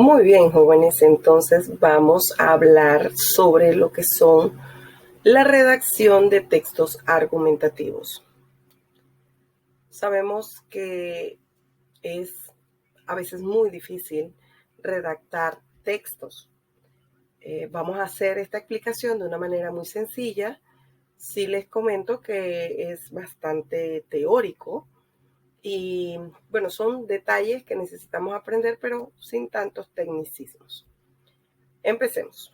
Muy bien, jóvenes, entonces vamos a hablar sobre lo que son la redacción de textos argumentativos. Sabemos que es a veces muy difícil redactar textos. Vamos a hacer esta explicación de una manera muy sencilla. Sí les comento que es bastante teórico y bueno, son detalles que necesitamos aprender, pero sin tantos tecnicismos. Empecemos.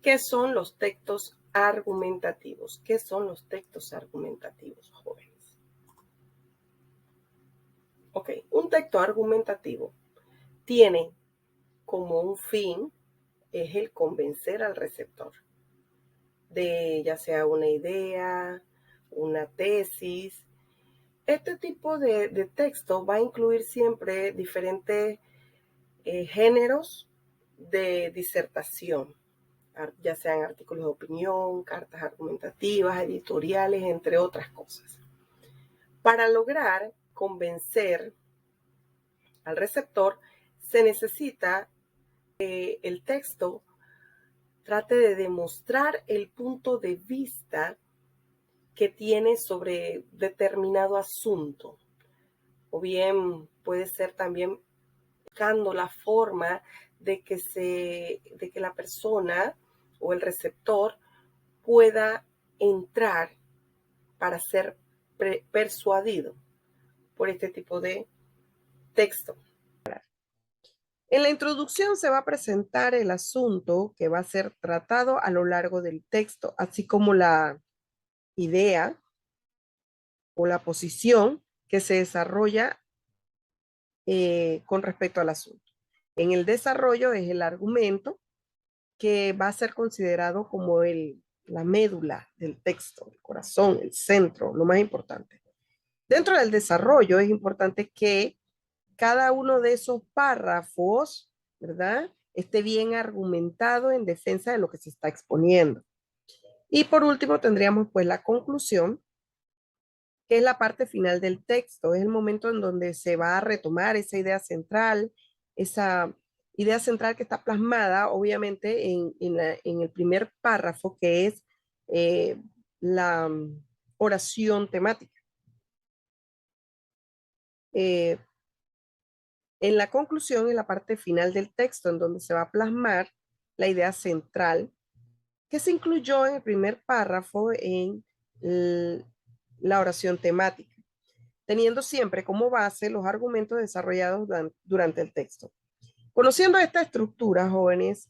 ¿Qué son los textos argumentativos? ¿Qué son los textos argumentativos, jóvenes? Ok, un texto argumentativo tiene como un fin, es el convencer al receptor de ya sea una idea, una tesis. Este tipo de texto va a incluir siempre diferentes géneros de disertación, ya sean artículos de opinión, cartas argumentativas, editoriales, entre otras cosas. Para lograr convencer al receptor, se necesita que el texto trate de demostrar el punto de vista que tiene sobre determinado asunto, o bien puede ser también buscando la forma de que la persona o el receptor pueda entrar para ser persuadido por este tipo de texto. En la introducción se va a presentar el asunto que va a ser tratado a lo largo del texto, así como la idea o la posición que se desarrolla con respecto al asunto. En el desarrollo es el argumento que va a ser considerado como la médula del texto, el corazón, el centro, lo más importante. Dentro del desarrollo es importante que cada uno de esos párrafos, ¿verdad?, esté bien argumentado en defensa de lo que se está exponiendo. Y por último tendríamos pues la conclusión, que es la parte final del texto, es el momento en donde se va a retomar esa idea central que está plasmada obviamente en el primer párrafo, que es la oración temática. En la conclusión, en la parte final del texto, en donde se va a plasmar la idea central que se incluyó en el primer párrafo en la oración temática, teniendo siempre como base los argumentos desarrollados durante el texto. Conociendo esta estructura, jóvenes,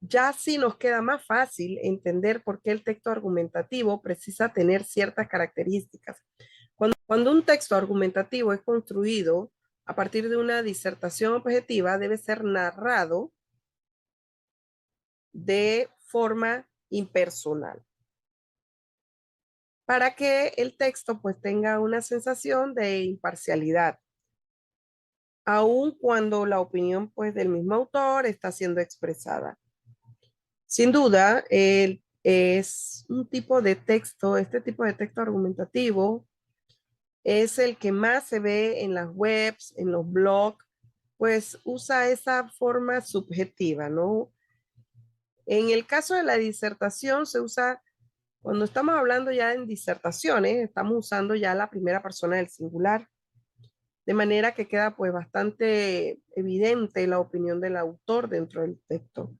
ya sí nos queda más fácil entender por qué el texto argumentativo precisa tener ciertas características. Cuando un texto argumentativo es construido a partir de una disertación objetiva, debe ser narrado de forma impersonal, para que el texto pues tenga una sensación de imparcialidad, aun cuando la opinión pues del mismo autor está siendo expresada. Sin duda, es un tipo de texto, este tipo de texto argumentativo es el que más se ve en las webs, en los blogs, pues usa esa forma subjetiva, ¿no? En el caso de la disertación se usa, cuando estamos hablando ya en disertaciones, estamos usando ya la primera persona del singular, de manera que queda pues bastante evidente la opinión del autor dentro del texto.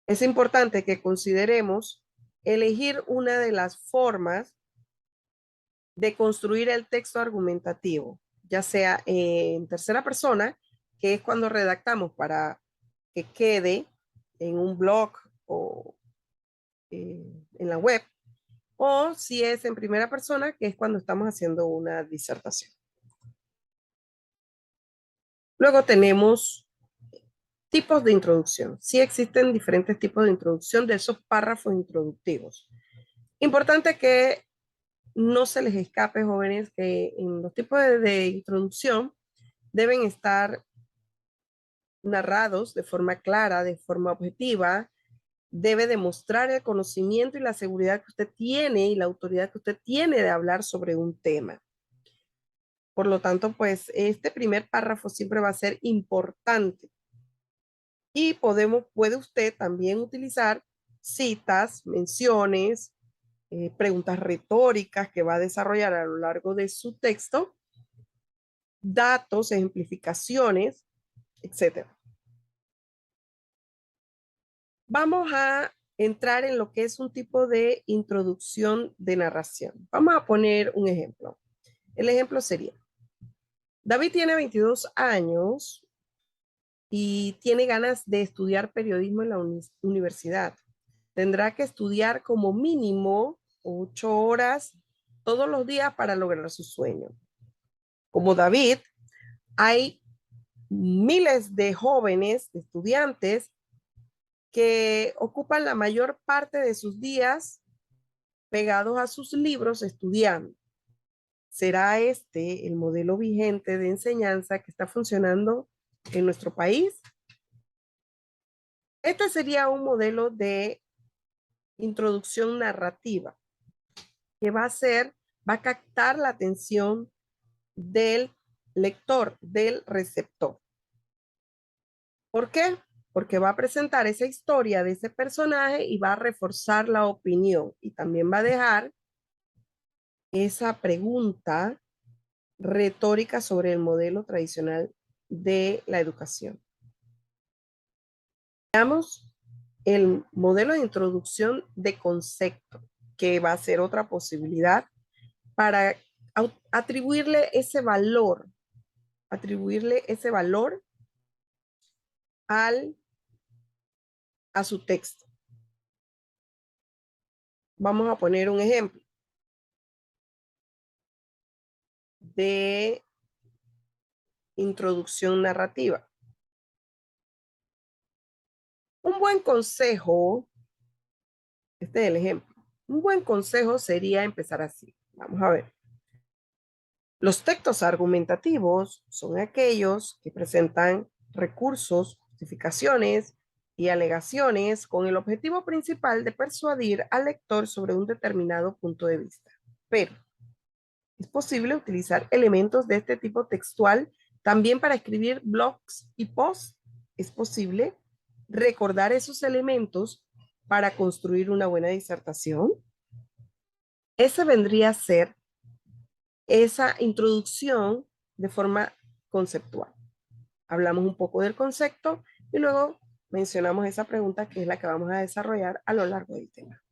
Es importante que consideremos elegir una de las formas de construir el texto argumentativo, ya sea en tercera persona, que es cuando redactamos para que quede en un blog o en la web, o si es en primera persona, que es cuando estamos haciendo una disertación. Luego tenemos tipos de introducción. Sí existen diferentes tipos de introducción de esos párrafos introductivos. Importante que no se les escape, jóvenes, que en los tipos de introducción deben estar narrados de forma clara, de forma objetiva. Debe demostrar el conocimiento y la seguridad que usted tiene y la autoridad que usted tiene de hablar sobre un tema. Por lo tanto, pues este primer párrafo siempre va a ser importante. Y puede usted también utilizar citas, menciones, preguntas retóricas que va a desarrollar a lo largo de su texto, datos, ejemplificaciones, etcétera. Vamos a entrar en lo que es un tipo de introducción de narración. Vamos a poner un ejemplo. El ejemplo sería, David tiene 22 años y tiene ganas de estudiar periodismo en la universidad. Tendrá que estudiar como mínimo 8 horas todos los días para lograr su sueño. Como David, hay miles de jóvenes, de estudiantes, que ocupan la mayor parte de sus días pegados a sus libros estudiando. ¿Será este el modelo vigente de enseñanza que está funcionando en nuestro país? Este sería un modelo de introducción narrativa que va a captar la atención del lector, del receptor. ¿Por qué? Porque va a presentar esa historia de ese personaje y va a reforzar la opinión y también va a dejar esa pregunta retórica sobre el modelo tradicional de la educación. Veamos el modelo de introducción de concepto, que va a ser otra posibilidad para atribuirle ese valor a su texto. Vamos a poner un ejemplo de introducción narrativa. Un buen consejo, este es el ejemplo, un buen consejo sería empezar así. Vamos a ver. Los textos argumentativos son aquellos que presentan recursos, justificaciones y alegaciones con el objetivo principal de persuadir al lector sobre un determinado punto de vista. Pero es posible utilizar elementos de este tipo textual también para escribir blogs y posts. Es posible recordar esos elementos para construir una buena disertación. Ese vendría a ser esa introducción de forma conceptual. Hablamos un poco del concepto y luego mencionamos esa pregunta que es la que vamos a desarrollar a lo largo del tema.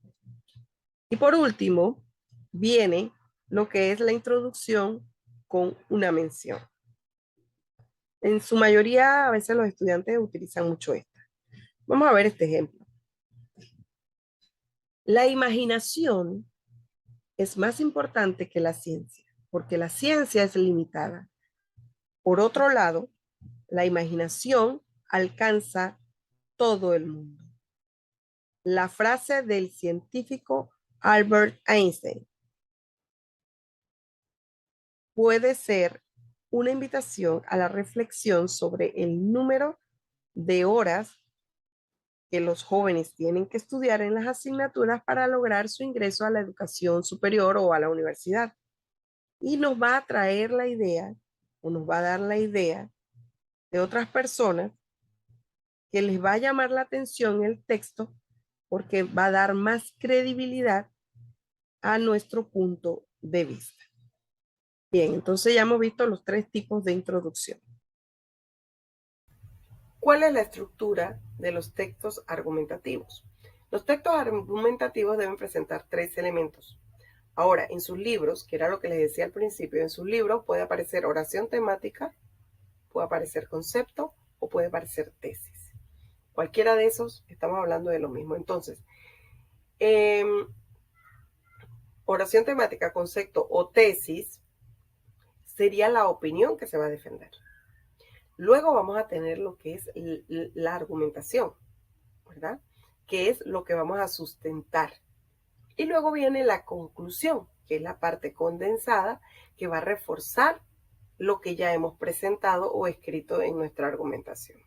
Y por último, viene lo que es la introducción con una mención. En su mayoría, a veces los estudiantes utilizan mucho esta. Vamos a ver este ejemplo. La imaginación es más importante que la ciencia, porque la ciencia es limitada. Por otro lado, la imaginación alcanza todo el mundo. La frase del científico Albert Einstein puede ser una invitación a la reflexión sobre el número de horas que los jóvenes tienen que estudiar en las asignaturas para lograr su ingreso a la educación superior o a la universidad. Y nos va a traer la idea, o nos va a dar la idea de otras personas que les va a llamar la atención el texto porque va a dar más credibilidad a nuestro punto de vista. Bien, entonces ya hemos visto los 3 tipos de introducción. ¿Cuál es la estructura de los textos argumentativos? Los textos argumentativos deben presentar 3 elementos. Ahora, en sus libros, que era lo que les decía al principio, en sus libros puede aparecer oración temática, puede aparecer concepto o puede aparecer tesis. Cualquiera de esos, estamos hablando de lo mismo. Entonces, oración temática, concepto o tesis sería la opinión que se va a defender. Luego vamos a tener lo que es la argumentación, ¿verdad? Que es lo que vamos a sustentar. Y luego viene la conclusión, que es la parte condensada que va a reforzar lo que ya hemos presentado o escrito en nuestra argumentación.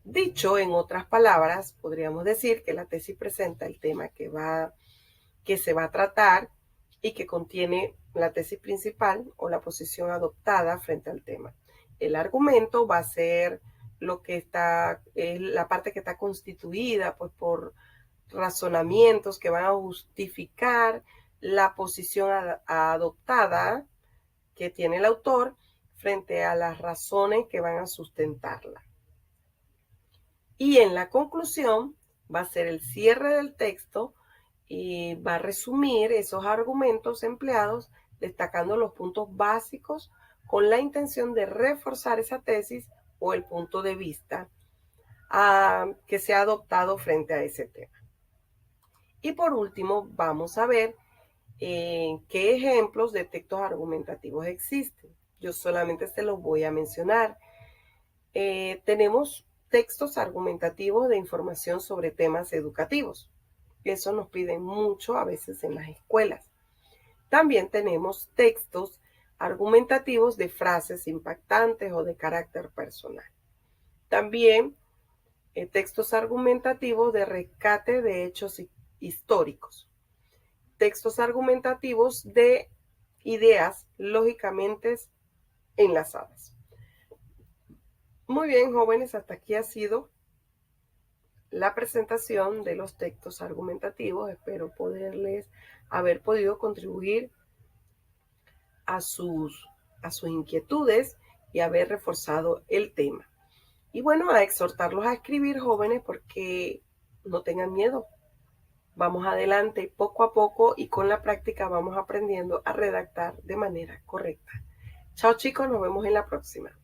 Dicho en otras palabras, podríamos decir que la tesis presenta el tema que se va a tratar y que contiene la tesis principal o la posición adoptada frente al tema. El argumento va a ser lo que está, es la parte que está constituida pues, por razonamientos que van a justificar la posición adoptada que tiene el autor frente a las razones que van a sustentarla. Y en la conclusión va a ser el cierre del texto y va a resumir esos argumentos empleados destacando los puntos básicos con la intención de reforzar esa tesis o el punto de vista que se ha adoptado frente a ese tema. Y por último, vamos a ver qué ejemplos de textos argumentativos existen. Yo solamente se los voy a mencionar. Tenemos textos argumentativos de información sobre temas educativos. Eso nos piden mucho a veces en las escuelas. También tenemos textos argumentativos de frases impactantes o de carácter personal. También textos argumentativos de rescate de hechos históricos. Textos argumentativos de ideas lógicamente enlazadas. Muy bien, jóvenes, hasta aquí ha sido la presentación de los textos argumentativos. Espero poderles haber podido contribuir a sus inquietudes y haber reforzado el tema. Y bueno, a exhortarlos a escribir, jóvenes, porque no tengan miedo. Vamos adelante poco a poco y con la práctica vamos aprendiendo a redactar de manera correcta. Chao chicos, nos vemos en la próxima.